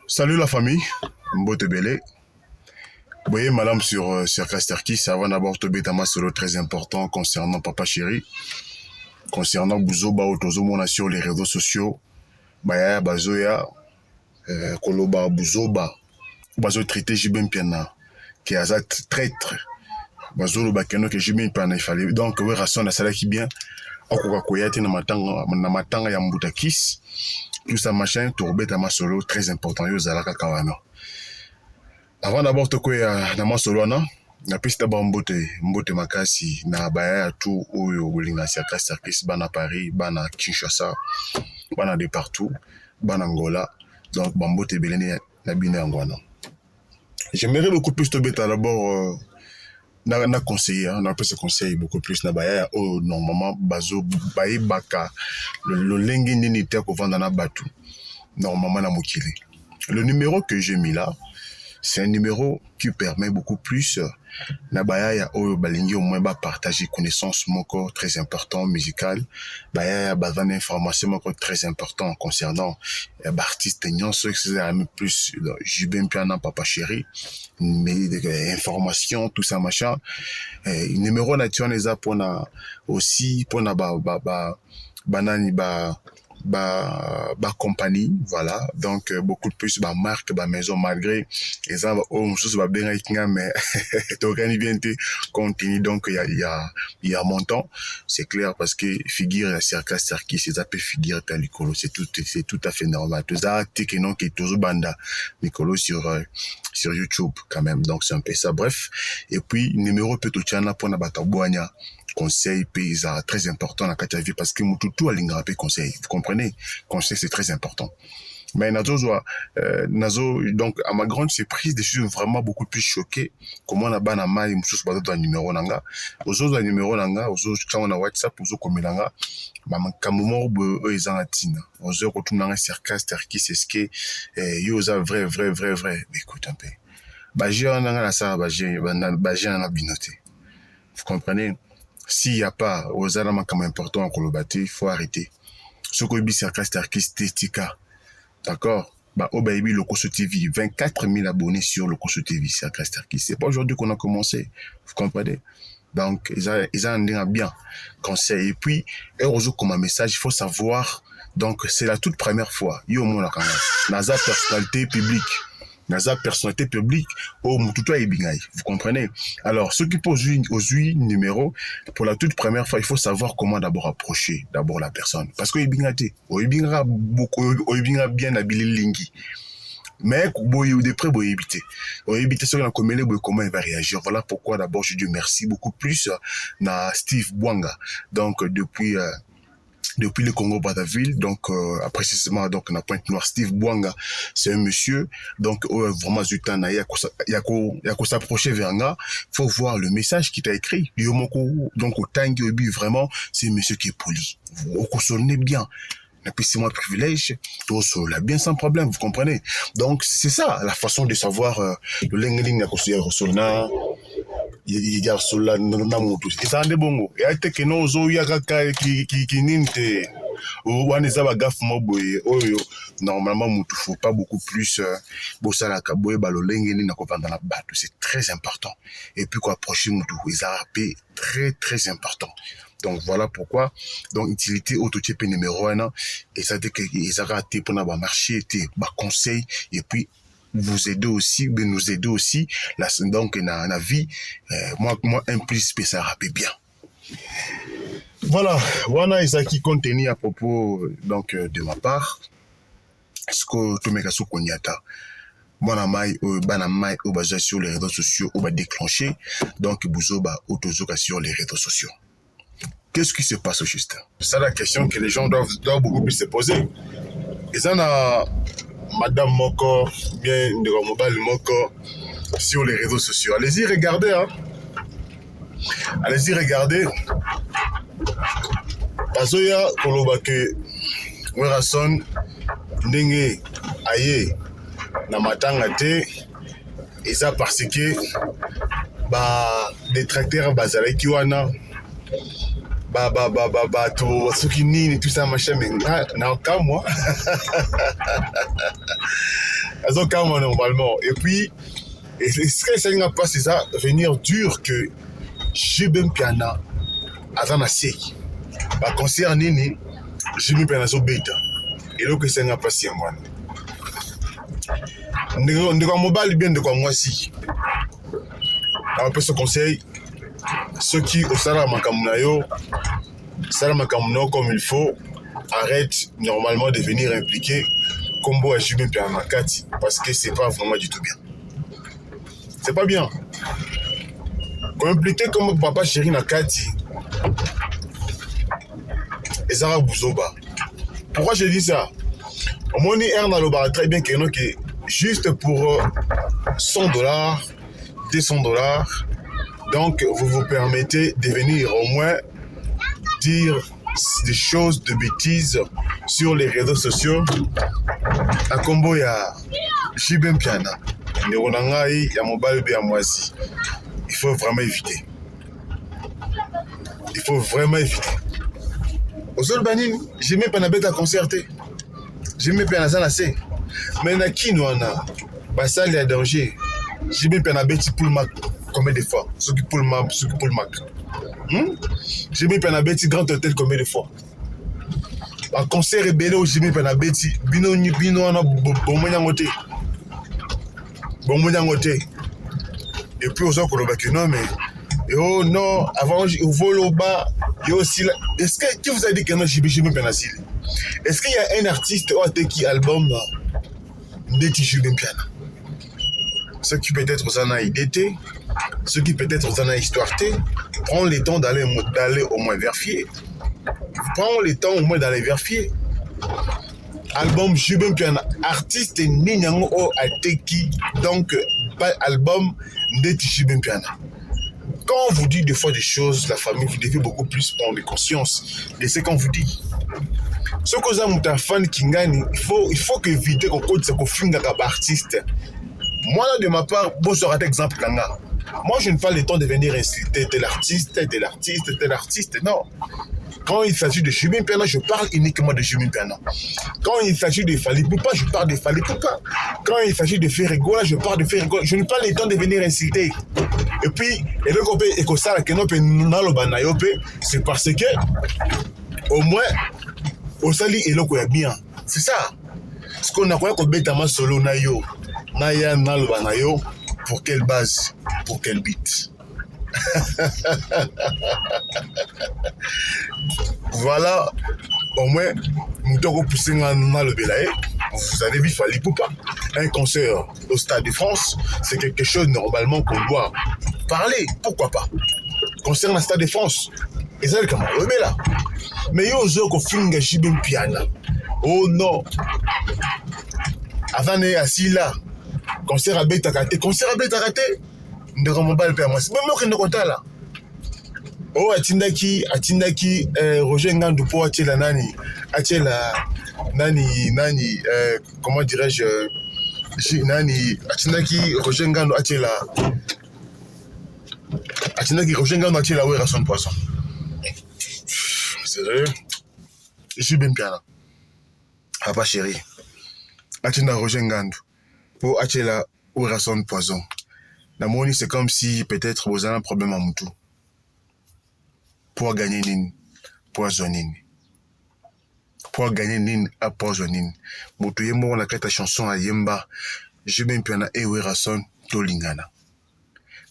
Salut la famille, Mbote Bele. Vous voyez, madame sur Casterkis, avant d'abord te bétama solo très important concernant Papa Chéri, concernant Bouzoba Otozomona sur les réseaux sociaux, Baya Bazoya, Koloba Bouzoba, Bazo traité Jibem Piana, qui a traître, Bazo Bakeno que Jibem Piana, il fallait donc, oui, Rasson, la salle qui bien, Okoka Koyate, Namatanga Yambutakis, tout ça machin, Tourbet Solo très important, Yozalaka Kawana. Avant d'abord te koya na masolo na piste ba mbote makasi na baya tout oyo bolinga sia Casterkis bana Paris bana Kinshasa bana de partout bana Angola donc ba mbote belene na bina ngwana. J'aimerais beaucoup plus te beta d'abord na conseiller na peut se conseiller beaucoup plus na baya oh normalement bazo bayi baka le lengi nini te ko vendre na batu normalement na mokili. Le numéro que j'ai mis là, c'est un numéro qui permet beaucoup plus Nabaya au balingi au moins partager connaissances mon corps très important musical baya bazan information mon corps très important concernant artistes nion ceux qui c'est plus Jibem Piana Papa Chéri mais information tout ça machin numéro national les pour na aussi pour na banani compagnie voilà donc beaucoup de plus marque maison malgré et ça on chose va bien mais t'organises bien tes continue donc il y a montant c'est clair parce que figure la Casterkis c'est ça peut figure ta Nicolo c'est tout à fait normal tout ça que non qui toujours banda Nicolo sur YouTube quand même donc c'est un peu ça bref et puis numéro peut tout chana pour na bataboania conseil paysan très important dans la vie parce que tout a l'ingapé conseil vous comprenez conseil c'est très important mais nazo donc à ma grande surprise des choses vraiment beaucoup plus choquées comment on a ban mai mususu bato numéro nanga ozo numéro nanga ozo quand on a WhatsApp ozo komelanga mama kamumo bo ezanga tina ozo kotunanga sur Casterkis c'est ce que yo za vrai écoute un peu baje nanga na ça baje na binoté vous comprenez. S'il n'y a pas aux alamans comme important en Kolobati, il faut arrêter. Ce qu'on dit sur Casterkis Testika, d'accord? Bah, au Baby, le Koso TV, 24 000 abonnés sur le Koso TV sur Casterkis. C'est pas aujourd'hui qu'on a commencé, vous comprenez? Donc, ils ont un bien conseil. Et puis, heureusement, comme un message, il faut savoir, donc, c'est la toute première fois, yo mon quand même, Naza personnalité publique. Naza personnalité publique au Mututua et Bingaï. Vous comprenez? Alors, ceux qui posent aux 8 numéros, pour la toute première fois, il faut savoir comment d'abord approcher d'abord la personne. Parce que Ibingate, Ibinga beaucoup, Ibinga bien habillé lingi. Mais, de près, éviter. Éviter ce qu'on a commis, comment il va réagir. Voilà pourquoi d'abord je dis merci beaucoup plus à Steve Bwanga. Donc, depuis le Congo-Brazzaville, donc précisément donc on a Pointe-Noire, Steve Bwanga, c'est un monsieur, donc vraiment Zutana, il y a qu'à s'approcher vers là, faut voir le message qu'il t'a écrit. Donc au Tangi Obi, vraiment, c'est un monsieur qui est poli. Vous sonnez bien. Et puis c'est moi le privilège, tout cela bien sans problème, vous comprenez. Donc c'est ça, la façon de savoir le lengeling à construire Rosona. Il y a cela na mutu isande bongo ya teke no zo ya kaka ki ninte ou waneza ba gaf moboye oyo normalement mutu faut pas beaucoup plus bosala ka boye balolenge ni na kopanda na bato c'est très important et puis quoi approcher mutu ezarapé très important. Donc voilà pourquoi donc utilité autotype numéro 1 et ça dit que ezarate pour na ba marché était ba conseil et puis vous aider aussi, mais nous aider aussi, donc dans la vie, moi un plus ça rappelle bien. Voilà, voilà ça qui contenu à propos donc de ma part. Ce que tout mes sous konyata. Moi mai au bas sur les réseaux sociaux on va déclencher donc bouzoba autozoka sur les réseaux sociaux. Qu'est-ce qui se passe au juste? C'est ça la question que les gens doivent beaucoup plus se poser. Et ça a Madame Moko, bien de mobile Moko sur les réseaux sociaux. Allez-y, regardez. Hein. Allez-y, regardez. Pasoya Kolobake, Werason, Ndenge, Aye, Namatangate, et ça parce que, des tracteurs, Bazalaki Wana, tout ce qui nie tout ça machin mais na moi elles ont calme normalement. Et puis, et ce que ça n'a pas, c'est ça, venir dur que JB Mpiana, avant la série. Bah, concert nini, JB Mpiana so bête. Et là, que ça n'a pas, c'est moi. De quoi mobile bien, de quoi moi si. Un peu ce conseil, ceux qui au Salam Makamunayo, comme il faut, arrête normalement de venir impliquer Combo à JB Mpiana Kati, parce que c'est pas vraiment du tout bien. C'est pas bien. Quand impliquer comme papa chéri Nakati, et Zara Bouzoba. Pourquoi je dis ça? Mon Erna Loba très bien que juste pour $100, $200, donc vous vous permettez de venir au moins dire des choses de bêtises sur les réseaux sociaux. À Combo ya JB Mpiana. Il faut vraiment éviter. Il faut vraiment éviter. Aux autres banines, j'ai même pas na bête à concerter. J'ai même pas na zanacé. Mais na qui nous en a? Bah ça, il y a danger. J'ai même pas na bête pour le Mac. Combien de fois? Ceux qui pour le Mac, ceux qui pour le Mac. J'ai même pas na bête grand hôtel combien de fois? Un concert rebelle où j'ai même pas na bête. Bino on a bon moyen. Bon moyen. Et puis aux autres, non, mais oh non, avant, au vol au bas, il y a aussi là. Est-ce que qui vous a dit que non, JB Mpiana? Est-ce qu'il y a un artiste qui album de JB Mpiana? Ceux qui peut-être aux années d'été, ceux qui peut-être aux années histoire, prends le temps d'aller au moins vérifier. Prends le temps au moins d'aller vérifier. Album JB Mpiana, artiste Ninyango o Ateki, donc pas album de JB Mpiana. Quand on vous dit des fois des choses, la famille, vous devez beaucoup plus prendre conscience de ce qu'on vous dit. Ce que vous avez un fan qui gagne, il faut éviter qu'on compte ce qu'on filme d'un artiste. Moi, là, de ma part, bon, ça aura un exemple. Moi, je n'ai pas le temps de venir insulter tel artiste, non. Quand il s'agit de JB Mpiana, je parle uniquement de JB Mpiana. Quand il s'agit de Fally Ipupa, je parle de Fally Ipupa. Quand il s'agit de Ferregola, je parle de Ferregola. Je n'ai pas le temps de venir insulter. Et puis, c'est parce que, au moins, au sali et l'eau bien. C'est ça. Ce qu'on a quoi qu'on bête à ma solo nayo, naya naloba nayo, pour quelle base, pour quel beat. Voilà, au moins, nous devons pousser le Belaé. Vous avez vu Fally Ipupa. Un concert au Stade de France, c'est quelque chose normalement qu'on doit parler. Pourquoi pas? Concert au Stade de France. Et ça, comment le là. Mais il y a aussi un film de JB Mpiana. Oh non. Avant d'être assis là, concert à Beta Raté. Concert à Beta Raté. Nous devons pas le faire. C'est même moi qui ne compte là. Oh, atindaki Roger Ngandou pour atela nani comment dirais-je nani atindaki Roger Ngandou atela Wera son poisson. Sérieux? JB Mpiana. Papa chéri. Atinda Roger Ngandou pour atela Wera son poisson. La moni c'est comme si peut-être vous avez un problème à Moutou. Pour gagner nin, poisonine. Pour gagner nin à poisonine. Moto yembo on a créé ta chanson à Yemba. JB Mpiana et Werason Tolingana.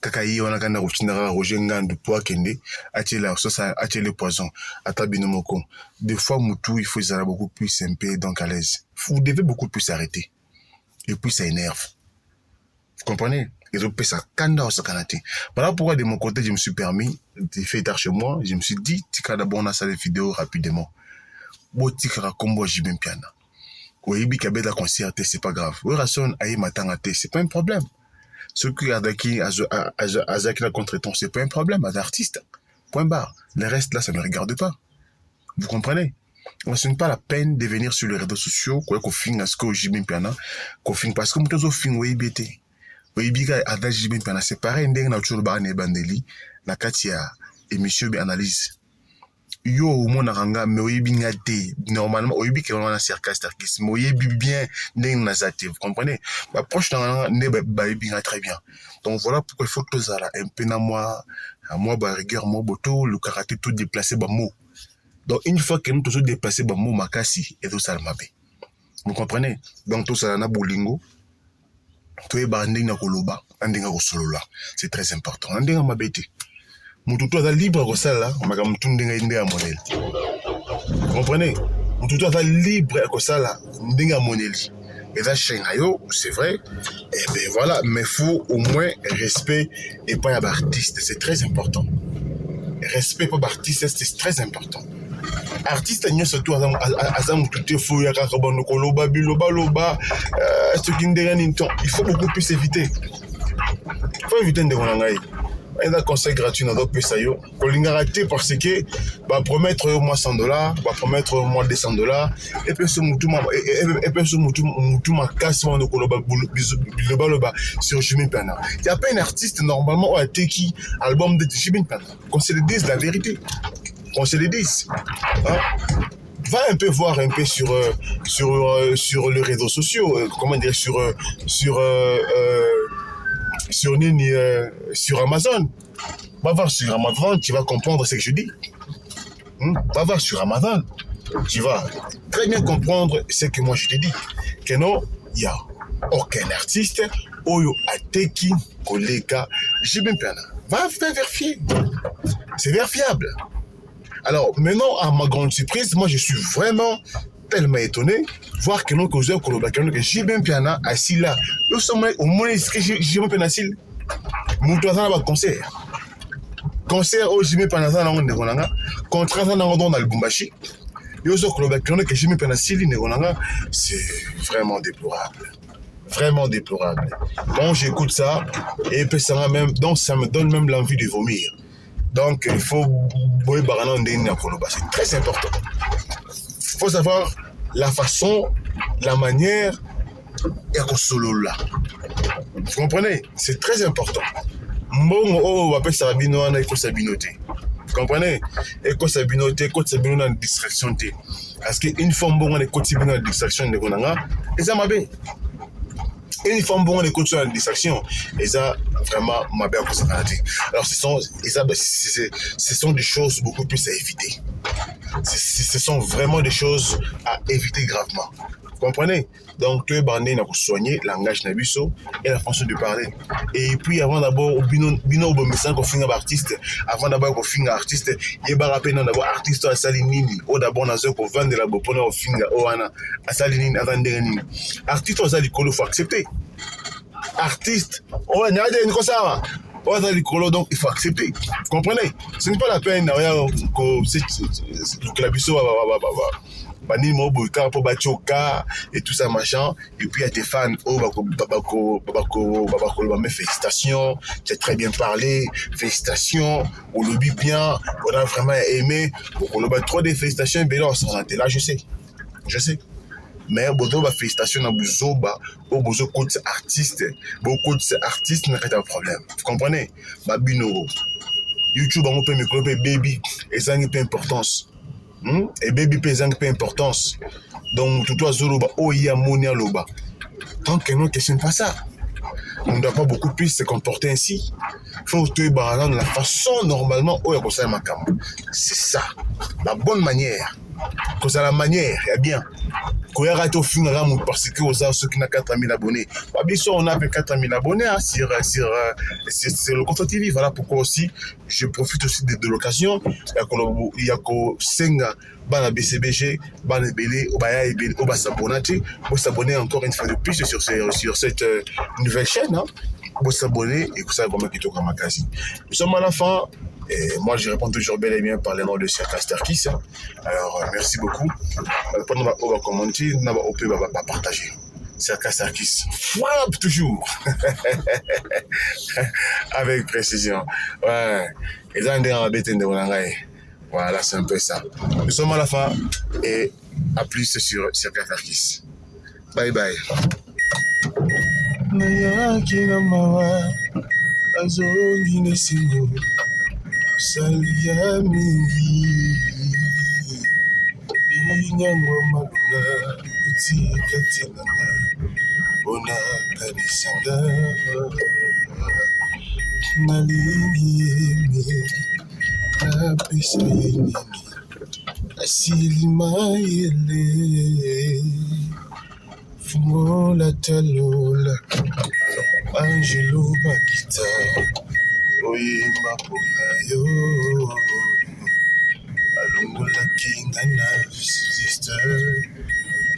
Kakayi on a gagné Rotinara Roger Ngandou pour kende. Atela sosa atela poison. Atabino moko. Des fois Moutou il faut être beaucoup plus simple donc à l'aise. Vous devez beaucoup plus s'arrêter. Et puis ça énerve. Vous comprenez? Ils ont payé ça kanda au sakanate. Voilà pourquoi de mon côté, je me suis permis de faire tard chez moi. Je me suis dit, tika d'abord on a ça les vidéos rapidement. Bo tika combo JB Mpiana. Oyebi kabeda concerté, c'est pas grave. Werason aïe matangate, c'est pas un problème. Ce qui adaki azaki la contretemps, c'est pas un problème. Az artiste. Point barre. Le reste là, ça ne me regarde pas. Vous comprenez? Ce n'est pas la peine de venir sur les réseaux sociaux, quoi qu'on finisse à ce que JB Mpiana, qu'on finisse parce que nous tous au fin oyebi. Oyebiga adage JB Mpiana c'est pareil ndenge na toujours ba ne bandeli na kati ya émission bi analyse yo mona ranga mais oyebi nga te normalement oyebi que on a sarcastique mais oyebi bien ndenge nazate vous comprenez ba proche na ne ba yebi nga très bien donc voilà pourquoi il faut que ça un peu na moi à moi ba rigueur moi boto le karaté tout déplacer ba mot donc une fois que nous tous déplacer ba mot makasi et tout ça mabe vous comprenez donc tout ça na bolingo to e ba ndenge na koloba ndenge ko solola c'est très important ndenge mabete mututu aza libre kosala makambo tu ndenge ndenge ya moneli comprenez mututu aza libre kosala ndenge ya moneli eza chaîne yo c'est vrai et ben voilà mais faut au moins respect et pas à artiste c'est très important respect pour artiste c'est très important artiste n'y surtout aza mututu fou ya kaka bando koloba biloba loba ce qui ndenge ni il faut beaucoup plus éviter ndenge na ngai un conseil gratuit dans d'autres pays. Kolingaraté parce que va promettre au moins $100, va promettre au moins $200 et puis ce moutou ma casse mon koloba loba sur Jimmy Pana. Il y a pas un artiste normalement à Teki album de Jimmy Pana. Qu'on se le dise la vérité. Qu'on se le dise. Hein? Va un peu voir un peu sur les réseaux sociaux, comment dire sur Amazon. Va voir sur Amazon, tu vas comprendre ce que je dis. Va voir sur Amazon, tu vas très bien comprendre ce que moi je te dis. Que non, il n'y a aucun artiste, Oyo Ateki, Koleka, j'ai bien plein. Va vérifier. C'est vérifiable. Alors, maintenant, à ma grande surprise, moi je suis vraiment tellement étonné voir que nous causons que j'ai bien piana assis là. Nous sommes au moins que j'ai bien piana assis. Nous devons avoir un concert au Jimmy Panazan on est gonanga contrat dans le Lubumbashi. Nous sommes que j'ai bien piana assis c'est vraiment déplorable. Vraiment déplorable. Bon, j'écoute ça et puis ça même donc ça me donne même l'envie de vomir. Donc il faut c'est très important. Il faut savoir la façon, la manière et à solo là. Vous comprenez? C'est très important. Bon, on appelle ça Sabino, on a Sabinoté. Vous comprenez? Et Sabinoté, Sabino dans distraction. Parce qu'une fois bon, on est Sabino dans distraction de Gonanga, et ça m'a bien. Et une fois bon, on est dans distraction, et ça vraiment m'a bien pour ça. Alors ce sont des choses beaucoup plus à éviter. Ce sont vraiment des choses à éviter gravement. Vous comprenez? Donc, tu es bandé pour soigner le langage nabiso et la façon de parler. Et puis, avant d'abord, bino bomessan qu'on finit artiste, avant d'abord qu'on finit artiste, il y a rappelé d'abord artiste à Salinini, ou d'abord dans un qu'on vend de la bopona au finga, au ana, à Salinini, à Zanderini. Artiste aux alicolo, il faut accepter. Artiste, on a une chose ça. On a l'écolo, donc il faut accepter. Vous comprenez? Ce n'est pas la peine que la biso bani mobo pour bachoka et tout ça machin et puis à tes fans félicitations, tu as très bien parlé, félicitations, on le dit bien, on a vraiment aimé, on a trop de félicitations, mais là on s'en là, je sais. Mais beaucoup de félicitations à Bouzoba, beaucoup d'artistes n'a pas de problème. Vous comprenez? Babino, YouTube on peut micro baby et ça n'a pas d'importance. Et baby ça n'a pas d'importance. Donc tout toi zoloba, oh il y a monia loba. Tant que non question pas ça. On ne doit pas beaucoup plus se comporter ainsi. Il faut que tu aies la façon normalement où il y a ma c'est ça, la bonne manière. Que ça la manière, il y a bien. Quand il y a raté au film, parce que aux ceux qui n'ont 4000 abonnés. On a 4000 abonnés sur le compte TV. Voilà pourquoi aussi, je profite aussi de l'occasion. Il y a que Senga, Bana BCBG, Bana Belé, Obaya Ebele, Oba Sabonati. Vous s'abonner encore une fois de plus sur cette nouvelle chaîne. Vous s'abonner et que ça va mettre au Kamakasi. Nous sommes à la fin. Et moi, je réponds toujours bel et bien par les noms de Serkasterkis. Alors, merci beaucoup. On va commenter, on va partager. Serkasterkis, frappe toujours. Avec précision. Ouais. Et ça, voilà, c'est un peu ça. Nous sommes à la fin et à plus sur Serkasterkis. Bye bye. Salia mingi nyango malunga kutika tinanga bona kanisanga nalingi napesa yenini asili mayele fungola talola Angelo Bakita oyemba mpona yo alongola kinga na sister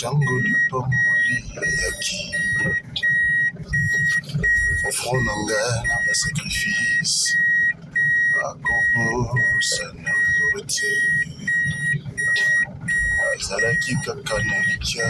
tango lipamboli yaki ofront nanga na basacrifice akobosana kote azalaki kaka na likia